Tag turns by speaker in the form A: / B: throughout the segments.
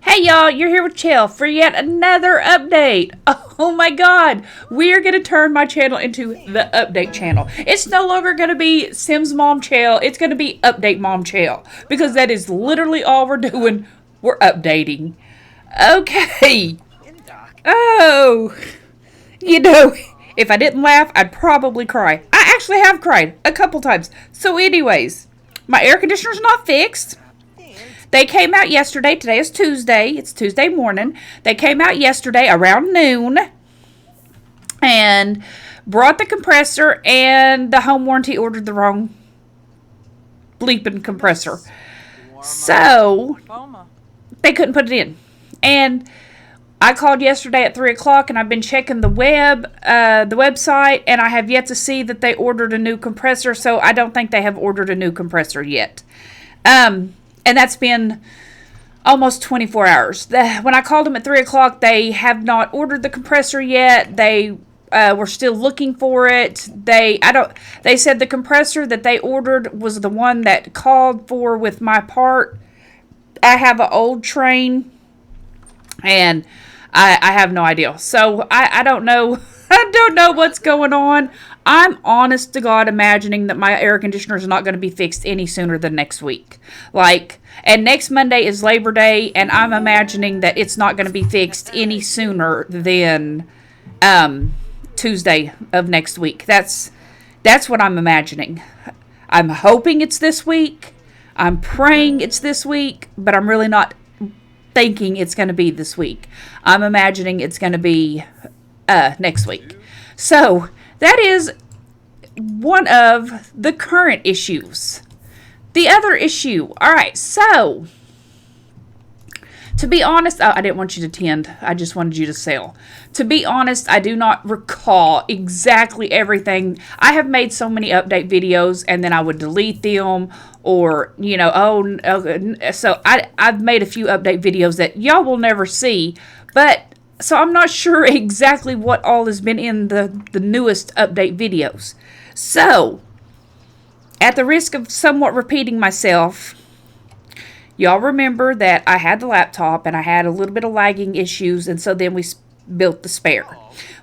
A: Hey y'all, you're here with Chill for yet another update. Oh my god, we are going to turn my channel into the update channel. It's no longer going to be Sims Mom Chill, it's going to be Update Mom Chill. Because that is literally all we're doing. We're updating. Okay. Oh, you know, if I didn't laugh, I'd probably cry. I actually have cried a couple times. So anyways, my air conditioner's not fixed. They came out yesterday. Today is Tuesday. It's Tuesday morning. They came out yesterday around noon and brought the compressor, and the home warranty ordered the wrong bleeping compressor. So they couldn't put it in. And I called yesterday at 3 o'clock, and I've been checking the website, and I have yet to see that they ordered a new compressor, so I don't think they have ordered a new compressor yet. And that's been almost 24 hours. When I called them at 3 o'clock, they have not ordered the compressor yet. They were still looking for it. They said the compressor that they ordered was the one that called for with my part. I have an old train, and I have no idea. So I don't know. I don't know what's going on. I'm honest to God imagining that my air conditioner is not going to be fixed any sooner than next week. And next Monday is Labor Day, and I'm imagining that it's not going to be fixed any sooner than Tuesday of next week. That's what I'm imagining. I'm hoping it's this week. I'm praying it's this week, but I'm really not thinking it's going to be this week. I'm imagining it's going to be next week. So that is one of the current issues. The other issue. All right. So to be honest, I didn't want you to tend. I just wanted you to sell. To be honest, I do not recall exactly everything. I have made so many update videos, and then I would delete them, or, so I've made a few update videos that y'all will never see, but so I'm not sure exactly what all has been in the newest update videos. So, at the risk of somewhat repeating myself, y'all remember that I had the laptop and I had a little bit of lagging issues, and so then we built the spare.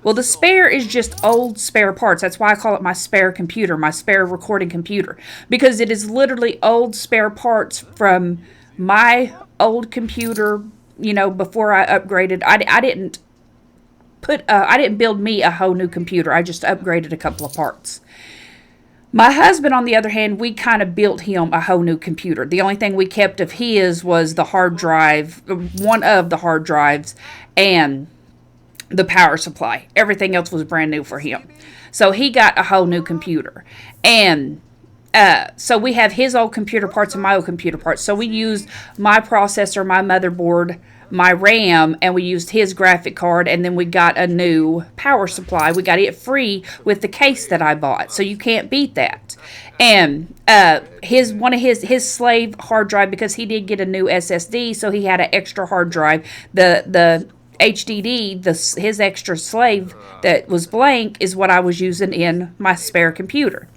A: Well, the spare is just old spare parts. That's why I call it my spare computer, my spare recording computer, because it is literally old spare parts from my old computer. Before I upgraded, I didn't build me a whole new computer. I just upgraded a couple of parts. My husband, on the other hand, we kind of built him a whole new computer. The only thing we kept of his was the hard drive, one of the hard drives, and the power supply. Everything else was brand new for him. So he got a whole new computer. And so we have his old computer parts and my old computer parts. So we used my processor, my motherboard, my RAM, and we used his graphic card, and then we got a new power supply. We got it free with the case that I bought. So you can't beat that. And one of his slave hard drive, because he did get a new SSD, so he had an extra hard drive. The HDD, his extra slave that was blank, is what I was using in my spare computer.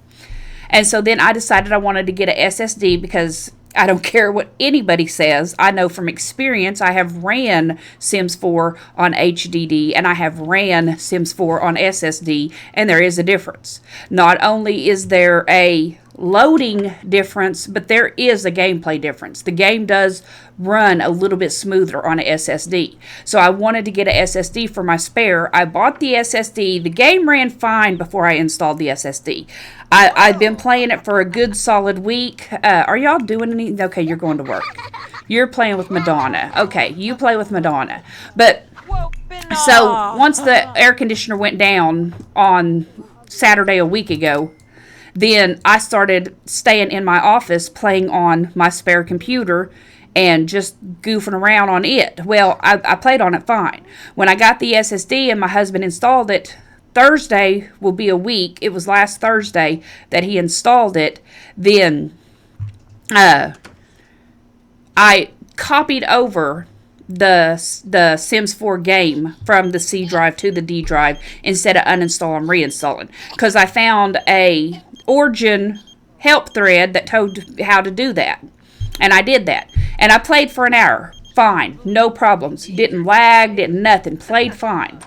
A: And so then I decided I wanted to get an SSD because I don't care what anybody says. I know from experience, I have ran Sims 4 on HDD and I have ran Sims 4 on SSD, and there is a difference. Not only is there a loading difference, but there is a gameplay difference. The game does run a little bit smoother on a SSD. So I wanted to get a SSD for my spare. I bought the SSD. The game ran fine before I installed the SSD. I've been playing it for a good solid week. Are y'all doing anything? Okay, you're going to work. You're playing with Madonna. Okay, you play with Madonna. But so once the air conditioner went down on Saturday a week ago, then I started staying in my office playing on my spare computer and just goofing around on it. Well, I played on it fine. When I got the SSD and my husband installed it, Thursday will be a week. It was last Thursday that he installed it. Then I copied over the Sims 4 game from the C drive to the D drive instead of uninstalling and reinstalling, because I found a Origin help thread that told how to do that, and I did that, and I played for an hour. fine, no problems. Didn't lag, didn't nothing, played fine.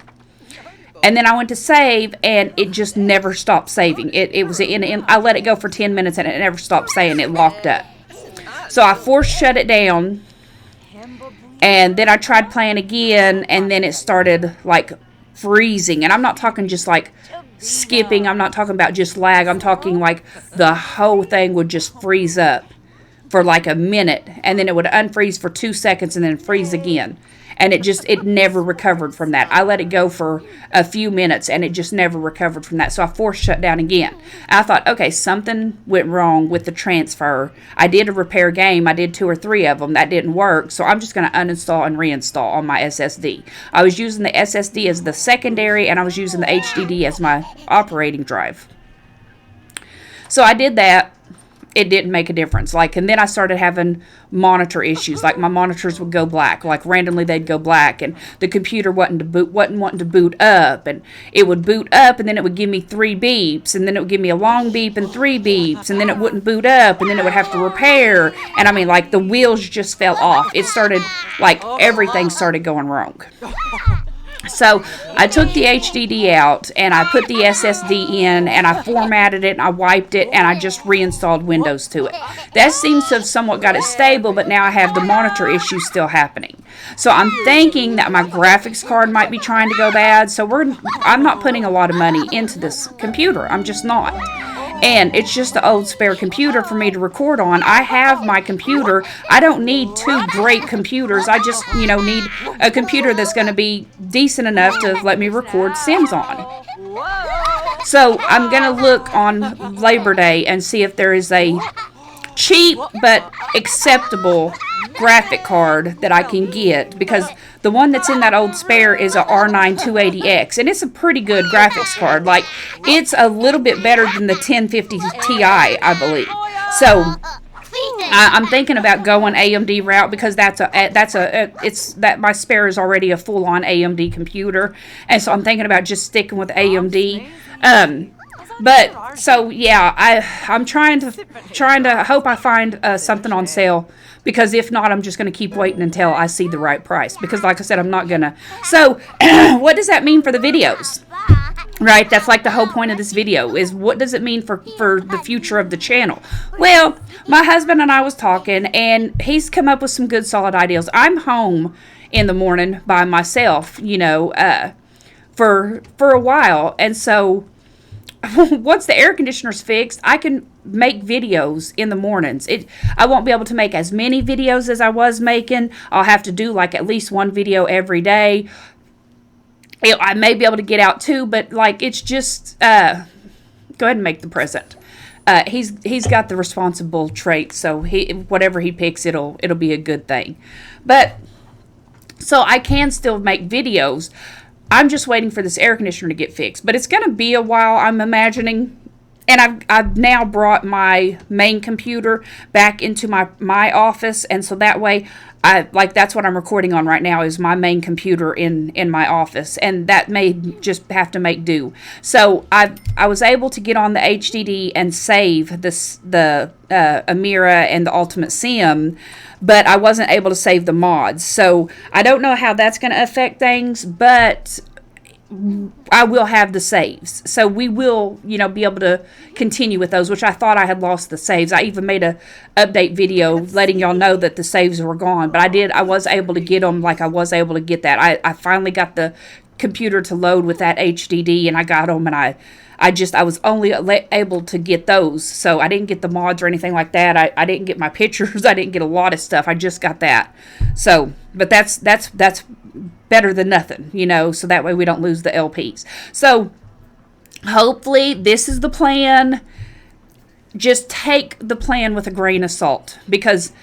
A: And then I went to save, and it just never stopped saving. It was I let it go for 10 minutes, and it never stopped saying it locked up. So I forced shut it down, and then I tried playing again, and then it started like freezing. And I'm not talking just like skipping. I'm not talking about just lag. I'm talking like the whole thing would just freeze up for like a minute, and then it would unfreeze for 2 seconds and then freeze again. And it never recovered from that. I let it go for a few minutes, and it just never recovered from that. So I forced shut down again. And I thought, okay, something went wrong with the transfer. I did a repair game. I did 2 or 3 of them. That didn't work. So I'm just going to uninstall and reinstall on my SSD. I was using the SSD as the secondary, and I was using the HDD as my operating drive. So I did that. It didn't make a difference. And then I started having monitor issues. Like, my monitors would go black. Like, randomly they'd go black, and the computer wasn't wanting to boot up, and it would boot up, and then it would give me 3 beeps, and then it would give me a long beep and 3 beeps, and then it wouldn't boot up, and then it would have to repair. And I mean, like, the wheels just fell off. It started, like, everything started going wrong. So I took the HDD out, and I put the SSD in, and I formatted it, and I wiped it, and I just reinstalled Windows to it. That seems to have somewhat got it stable, but now I have the monitor issue still happening. So I'm thinking that my graphics card might be trying to go bad. So I'm not putting a lot of money into this computer. I'm just not. And it's just an old spare computer for me to record on. I have my computer. I don't need 2 great computers. I just, need a computer that's going to be decent enough to let me record Sims on. So I'm going to look on Labor Day and see if there is a cheap but acceptable graphic card that I can get, because the one that's in that old spare is a R9 280X, and it's a pretty good graphics card. Like, it's a little bit better than the 1050 Ti, I believe. So I'm thinking about going AMD route, because my spare is already a full-on AMD computer, and so I'm thinking about just sticking with AMD. But so yeah, I'm trying to hope I find something on sale, because if not, I'm just going to keep waiting until I see the right price, because like I said, I'm not gonna. So what does that mean for the videos? Right, that's like the whole point of this video, is what does it mean for the future of the channel? Well, my husband and I was talking, and he's come up with some good solid ideas. I'm home in the morning by myself, for a while, and so once the air conditioner's fixed, I can make videos in the mornings. I won't be able to make as many videos as I was making. I'll have to do like at least 1 video every day. I may be able to get out 2, but like, it's just go ahead and make the present. He's got the responsible trait, so whatever he picks, it'll be a good thing. But so I can still make videos. I'm just waiting for this air conditioner to get fixed, but it's going to be a while, I'm imagining. And I've now brought my main computer back into my office, and so that way, that's what I'm recording on right now, is my main computer in my office, and that may just have to make do. So I was able to get on the HDD and save the Amira and the Ultimate Sim, but I wasn't able to save the mods. So I don't know how that's going to affect things, but I will have the saves. So we will, be able to continue with those, which I thought I had lost the saves. I even made a update video letting y'all know that the saves were gone, but I was able to get them. Like, I was able to get that. I finally got the computer to load with that HDD, and I got them, and I was only able to get those, so I didn't get the mods or anything like that. I didn't get my pictures. I didn't get a lot of stuff. I just got that. So, but that's better than nothing, so that way we don't lose the LPs. So, hopefully this is the plan. Just take the plan with a grain of salt, because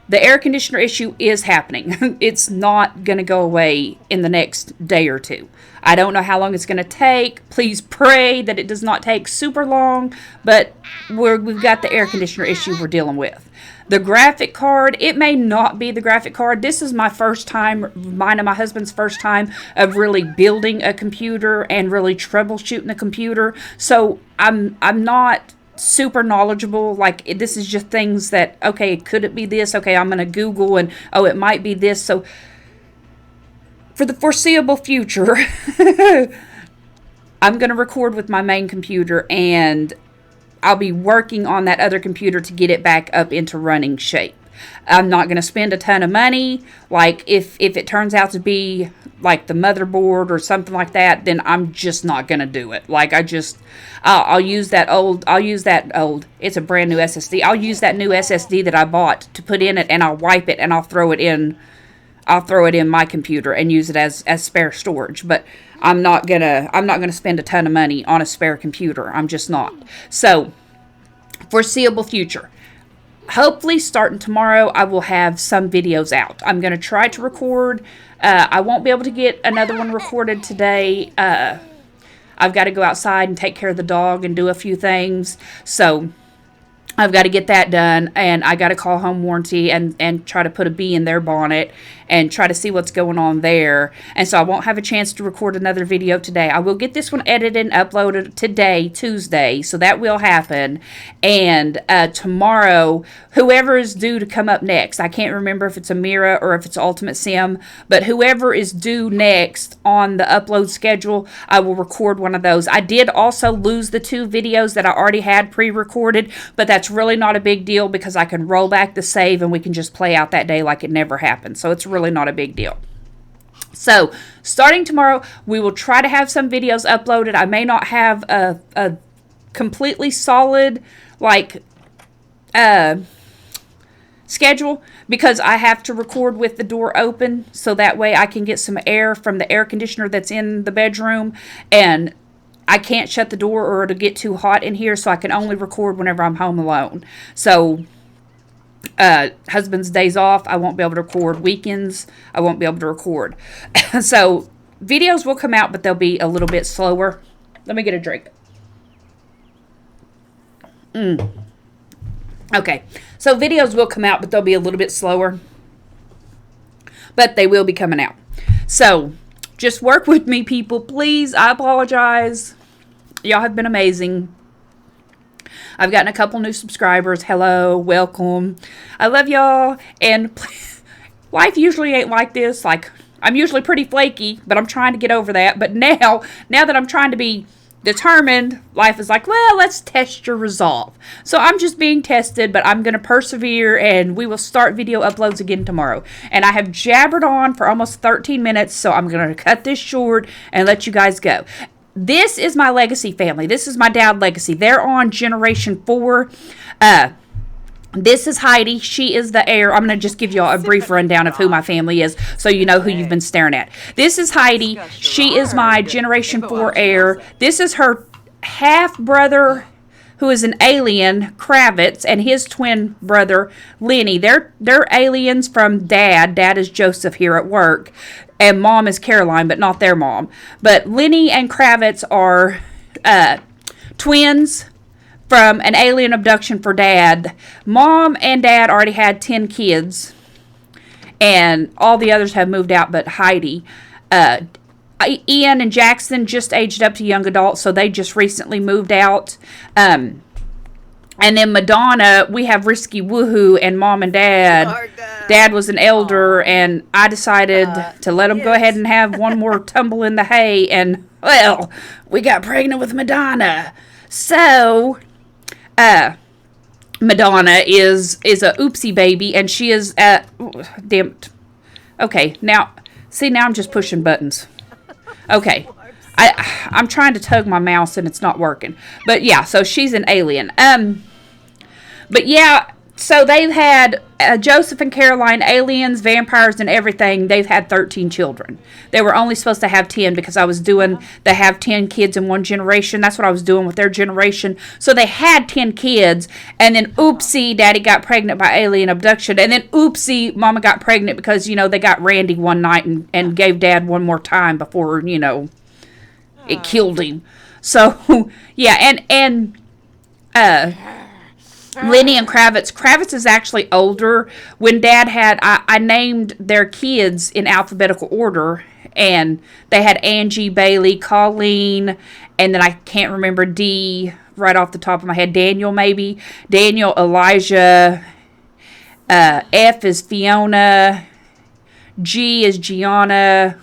A: the air conditioner issue is happening. It's not going to go away in the next day or 2. I don't know how long it's going to take. Please pray that it does not take super long, but we've got the air conditioner issue we're dealing with. The graphic card, it may not be the graphic card. This is my first time, mine and my husband's first time of really building a computer and really troubleshooting a computer. So I'm not super knowledgeable. Like, this is just things that, okay, could it be this? Okay, I'm going to Google, and, oh, it might be this. So, for the foreseeable future, I'm going to record with my main computer, and I'll be working on that other computer to get it back up into running shape. I'm not going to spend a ton of money. Like, if it turns out to be like the motherboard or something like that, then I'm just not going to do it. Like, I'll use that old, it's a brand new SSD. I'll use that new SSD that I bought to put in it, and I'll wipe it, and I'll throw it in my computer and use it as spare storage. But I'm not gonna spend a ton of money on a spare computer. I'm just not. So, foreseeable future. Hopefully, starting tomorrow, I will have some videos out. I'm going to try to record. I won't be able to get another one recorded today. I've got to go outside and take care of the dog and do a few things. So, I've got to get that done, and I got to call home warranty and try to put a bee in their bonnet and try to see what's going on there. And so I won't have a chance to record another video today. I will get this one edited and uploaded today, Tuesday, so that will happen. And tomorrow, whoever is due to come up next, I can't remember if it's Amira or if it's Ultimate Sim, but whoever is due next on the upload schedule, I will record one of those. I did also lose the 2 videos that I already had pre-recorded, but that's really not a big deal because I can roll back the save and we can just play out that day like it never happened. So it's really not a big deal. So, starting tomorrow, we will try to have some videos uploaded. I may not have a completely solid, like, schedule because I have to record with the door open so that way I can get some air from the air conditioner that's in the bedroom, and I can't shut the door or it'll get too hot in here, so I can only record whenever I'm home alone. So, husband's days off, I won't be able to record. Weekends, I won't be able to record. So, videos will come out, but they'll be a little bit slower. Let me get a drink. Okay, so videos will come out, but they'll be a little bit slower. But they will be coming out. So, just work with me, people. Please, I apologize. Y'all have been amazing. I've gotten a couple new subscribers. Hello, welcome. I love y'all. And life usually ain't like this. Like, I'm usually pretty flaky, but I'm trying to get over that. But now that I'm trying to be determined, life is like, well, let's test your resolve. So I'm just being tested, but I'm going to persevere, and we will start video uploads again tomorrow. And I have jabbered on for almost 13 minutes, so I'm going to cut this short and let you guys go. This is my legacy family. This is my Dowd Legacy. They're on generation 4. This is Heidi. She is the heir. I'm going to just give y'all a brief rundown of who my family is so you know who you've been staring at. This is Heidi. She is my generation 4 heir. This is her half-brother, who is an alien, Kravitz, and his twin brother, Lenny. They're aliens from Dad. Dad is Joseph here at work, and Mom is Caroline, but not their mom. But Lenny and Kravitz are twins from an alien abduction for Dad. Mom and Dad already had 10 kids, and all the others have moved out but Heidi. Ian and Jackson just aged up to young adults, so they just recently moved out. And then Madonna, we have Risky Woohoo and Mom and Dad. Dad was an elder, and I decided to let them go ahead and have one more tumble in the hay, and, well, we got pregnant with Madonna. So, Madonna is a oopsie baby, and she is damn it. Okay, now I'm just pushing buttons. Okay, I'm trying to tug my mouse and it's not working. But yeah, so she's an alien. But yeah, so they've had Joseph and Caroline, aliens, vampires, and everything. They've had 13 children. They were only supposed to have 10 because I was doing they have 10 kids in one generation. That's what I was doing with their generation. So they had 10 kids, and then oopsie, Daddy got pregnant by alien abduction, and then oopsie, Mama got pregnant because, they got Randy one night and gave Dad one more time before, it killed him. So, yeah, and Lenny and Kravitz. Kravitz is actually older. When Dad had, I named their kids in alphabetical order, and they had Angie, Bailey, Colleen, and then I can't remember Dee, right off the top of my head. Daniel, maybe. Daniel, Elijah. F is Fiona. G is Gianna.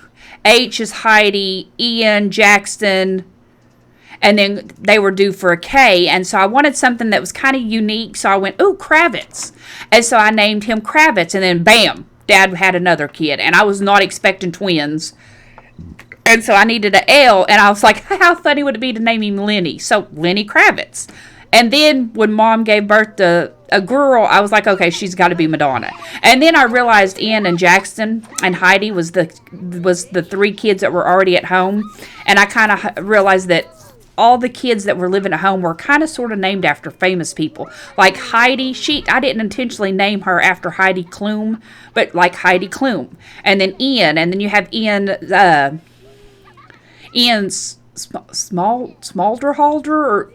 A: H is Heidi. Ian, Jackson. And then they were due for a K. And so I wanted something that was kind of unique. So I went, ooh, Kravitz. And so I named him Kravitz. And then, bam, Dad had another kid. And I was not expecting twins. And so I needed an L. And I was like, how funny would it be to name him Lenny? So Lenny Kravitz. And then when Mom gave birth to a girl, I was like, okay, she's got to be Madonna. And then I realized Ian and Jackson and Heidi was the 3 kids that were already at home. And I kind of realized that all the kids that were living at home were kind of sort of named after famous people. Like Heidi, I didn't intentionally name her after Heidi Klum, but like Heidi Klum. And then Ian, and then you have Ian's Smalderhalder, or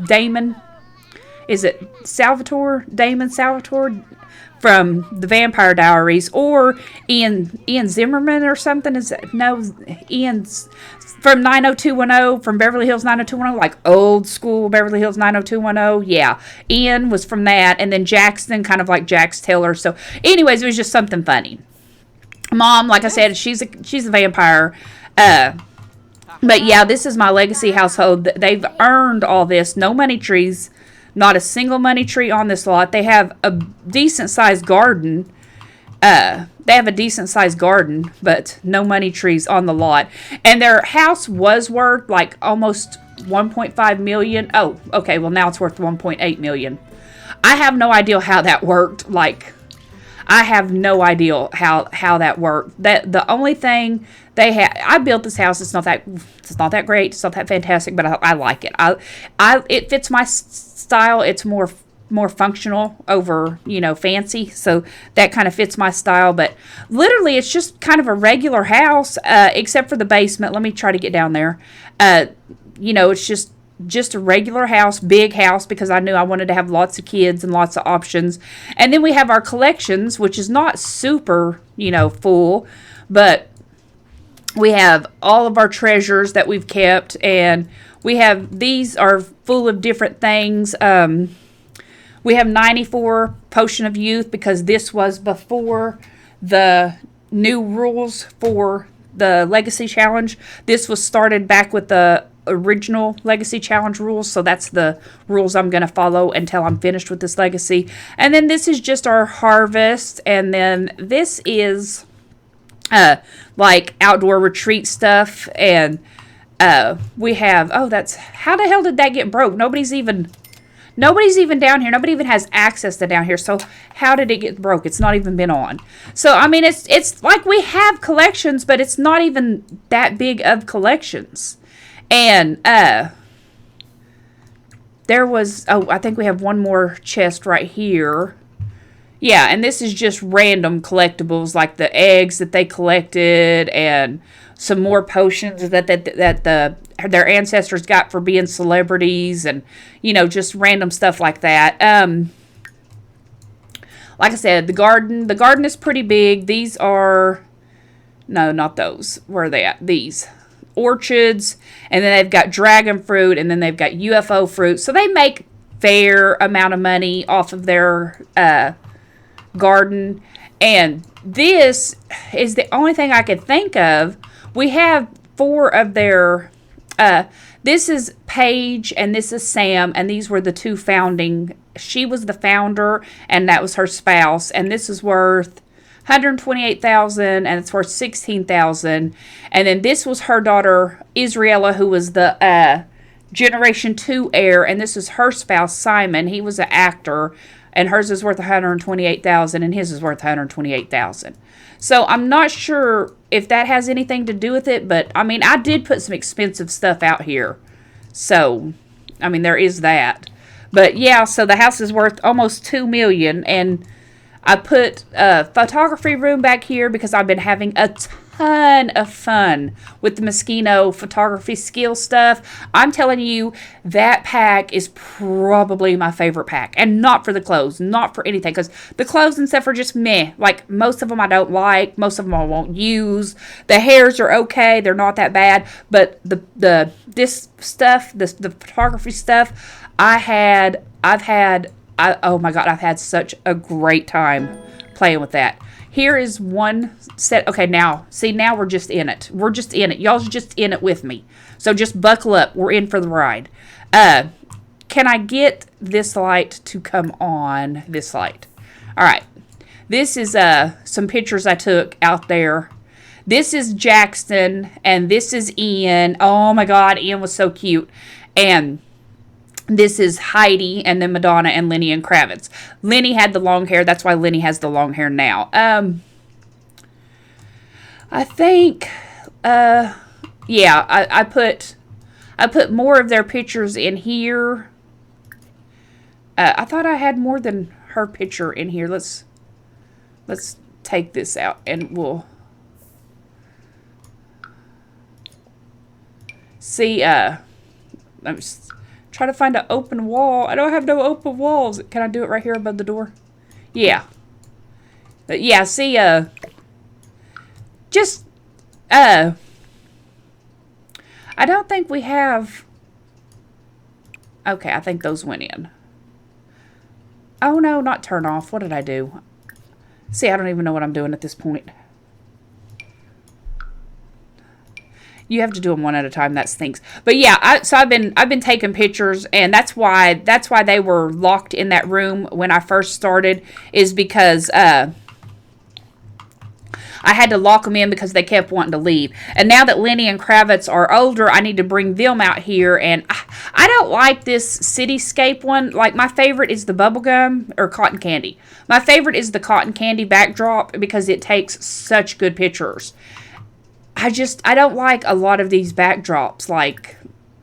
A: Damon. Is it Salvatore? Damon Salvatore from the Vampire Diaries, or Ian Zimmerman or something? Ian's from 90210, from Beverly Hills 90210, like old school Beverly Hills 90210. Yeah, Ian was from that, and then Jackson, kind of like Jax Taylor. So, anyways, it was just something funny. Mom, like I said, she's a vampire. But yeah, this is my legacy household. They've earned all this. No money trees. Not a single money tree on this lot. They have a decent-sized garden. But no money trees on the lot. And their house was worth like almost $1.5 million. Oh, okay. Well, now it's worth $1.8 million. I have no idea how that worked. I have no idea how that worked. The only thing they had, I built this house. It's not that great. It's not that fantastic, but I like it. It fits my style. It's more functional over, fancy. So that kind of fits my style. But literally, it's just kind of a regular house, except for the basement. Let me try to get down there. It's just a regular house, big house, because I knew I wanted to have lots of kids and lots of options. And then we have our collections, which is not super, full, but we have all of our treasures that we've kept, and these are full of different things. We have 94 Potion of Youth, because this was before the new rules for the Legacy Challenge. This was started back with the original Legacy Challenge rules, so that's the rules I'm going to follow until I'm finished with this Legacy. And then this is just our harvest, and then this is like outdoor retreat stuff, and we have, how the hell did that get broke? Nobody's even down here. Nobody even has access to down here. So how did it get broke? It's not even been on. So, I mean, it's like we have collections, but it's not even that big of collections. And there was, I think we have one more chest right here. Yeah, and this is just random collectibles, like the eggs that they collected, and some more potions that their ancestors got for being celebrities, and just random stuff like that. Like I said, the garden is pretty big. These are, no, not those. Where are they at? These orchards, and then they've got dragon fruit, and then they've got UFO fruit. So they make fair amount of money off of their garden. And this is the only thing I could think of. We have 4 of their, this is Paige and this is Sam, and these were the 2 founding. She was the founder, and that was her spouse, and this is worth $128,000, and it's worth $16,000. And then this was her daughter Israela, who was the Generation 2 heir, and this is her spouse Simon. He was an actor, and hers is worth $128,000, and his is worth $128,000. So I'm not sure if that has anything to do with it, but I mean, I did put some expensive stuff out here. So, I mean, there is that. But yeah, so the house is worth almost $2 million, and I put a photography room back here because I've been having a ton of fun with the Moschino photography skill stuff. I'm telling you, that pack is probably my favorite pack. And not for the clothes, not for anything. Because the clothes and stuff are just meh. Like, most of them I don't like. Most of them I won't use. The hairs are okay. They're not that bad. But this stuff, the photography stuff, oh my God, I've had such a great time playing with that. Here is one set. Okay, now we're just in it. We're just in it. Y'all's just in it with me. So just buckle up. We're in for the ride. Can I get this light to come on? This light. All right. This is some pictures I took out there. This is Jackson, and this is Ian. Oh my God, Ian was so cute. And this is Heidi, and then Madonna and Lenny and Kravitz. Lenny had the long hair. That's why Lenny has the long hair now. I think, yeah, I put more of their pictures in here. I thought I had more than her picture in here. Let's take this out, and we'll see. Let me just try to find an open wall. I don't have no open walls. Can I do it right here above the door? Yeah. Yeah, see, just, I don't think we have, okay, I think those went in. Oh, no, not turn off. What did I do? See, I don't even know what I'm doing at this point. You have to do them one at a time. That stinks. But yeah, I've been taking pictures, and that's why they were locked in that room when I first started, is because I had to lock them in because they kept wanting to leave. And now that Lenny and Kravitz are older, I need to bring them out here. And I don't like this cityscape one. Like, my favorite is the bubblegum or cotton candy. My favorite is the cotton candy backdrop because it takes such good pictures. I don't like a lot of these backdrops. Like,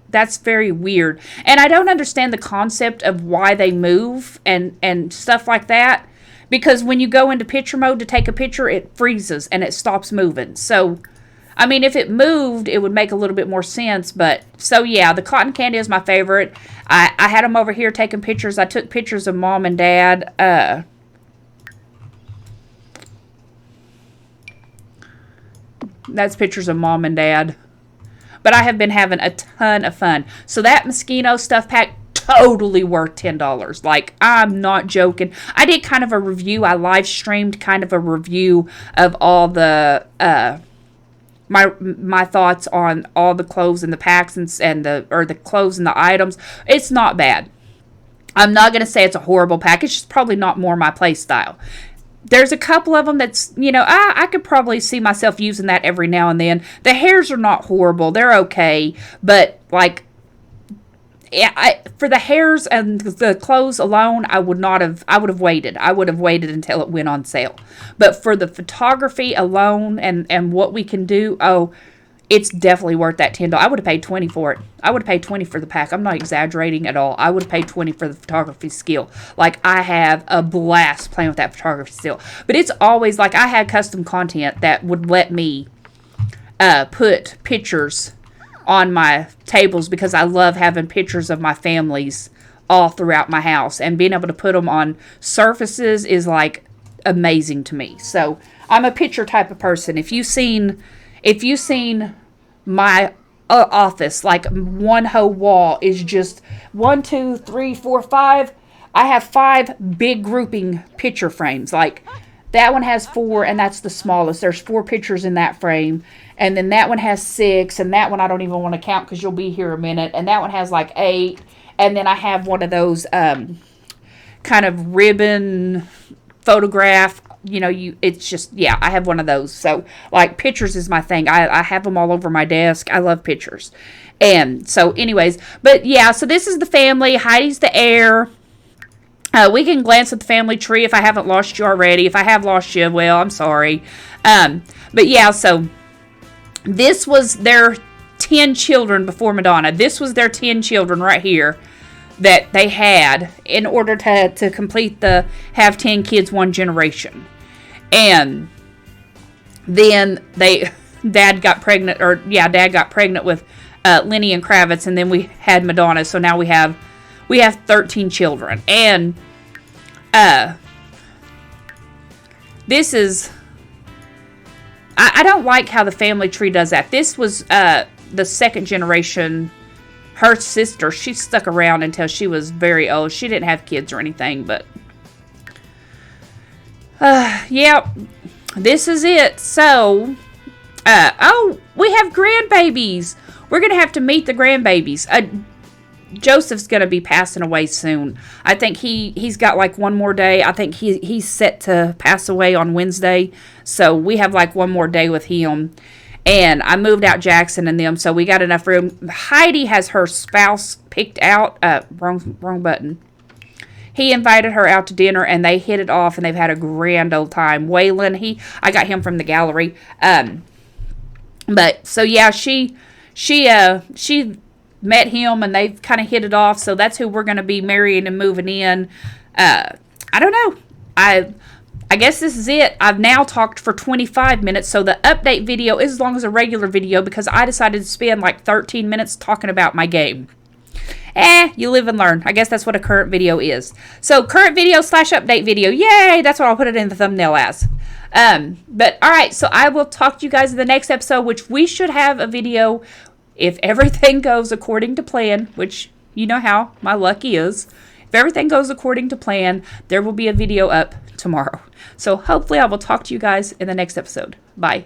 A: that's very weird. And I don't understand the concept of why they move and stuff like that. Because when you go into picture mode to take a picture, it freezes and it stops moving. So, I mean, if it moved, it would make a little bit more sense. But, so yeah, the cotton candy is my favorite. I had them over here taking pictures. I took pictures of Mom and Dad. That's pictures of Mom and Dad. But I have been having a ton of fun. So that Moschino stuff pack, totally worth $10. Like, I'm not joking. I did kind of a review. I live streamed kind of a review of all the my thoughts on all the clothes and the packs and the clothes and the items. It's not bad. I'm not going to say it's a horrible pack. It's just probably not more my play style. There's a couple of them that's, you know, I could probably see myself using that every now and then. The hairs are not horrible. They're okay. But, like, yeah, for the hairs and the clothes alone, I would have waited. I would have waited until it went on sale. But for the photography alone and what we can do, oh, it's definitely worth that $10. I would have paid $20 for it. I would have paid $20 for the pack. I'm not exaggerating at all. I would have paid $20 for the photography skill. Like, I have a blast playing with that photography skill. But it's always, like, I had custom content that would let me put pictures on my tables because I love having pictures of my families all throughout my house. And being able to put them on surfaces is, like, amazing to me. So, I'm a picture type of person. If you've seen my office, like, one whole wall is just 1, 2, 3, 4, 5. I have 5 big grouping picture frames. Like, that one has 4, and that's the smallest. There's 4 pictures in that frame. And then that one has 6, and that one I don't even want to count because you'll be here a minute. And that one has like 8. And then I have one of those kind of ribbon photograph. You know, it's just, yeah, I have one of those. So, like, pictures is my thing. I have them all over my desk. I love pictures. And so, anyways, but yeah, so this is the family. Heidi's the heir. We can glance at the family tree if I haven't lost you already. If I have lost you, well, I'm sorry. But yeah, so this was their 10 children before Madonna. This was their 10 children right here. that they had in order to complete the have 10 kids, one generation. And then Dad got pregnant with Lenny and Kravitz, and then we had Madonna. So now we have 13 children. And this is, I don't like how the family tree does that. This was the second generation. Her sister, she stuck around until she was very old. She didn't have kids or anything, but yeah, this is it. So, oh, we have grandbabies. We're going to have to meet the grandbabies. Joseph's going to be passing away soon. I think he's got like one more day. I think he's set to pass away on Wednesday. So we have like one more day with him. And I moved out Jackson and them, so we got enough room. Heidi has her spouse picked out. Wrong button. He invited her out to dinner, and they hit it off, and they've had a grand old time. Waylon, I got him from the gallery. But so yeah, she met him, and they've kind of hit it off. So that's who we're going to be marrying and moving in. I don't know. I guess this is it. I've now talked for 25 minutes, so the update video is as long as a regular video because I decided to spend like 13 minutes talking about my game. You live and learn. I guess that's what a current video is. So current video / update video. Yay! That's what I'll put it in the thumbnail as. But alright, so I will talk to you guys in the next episode, which we should have a video if everything goes according to plan, which you know how my luck is. If everything goes according to plan, there will be a video up tomorrow. So hopefully I will talk to you guys in the next episode. Bye.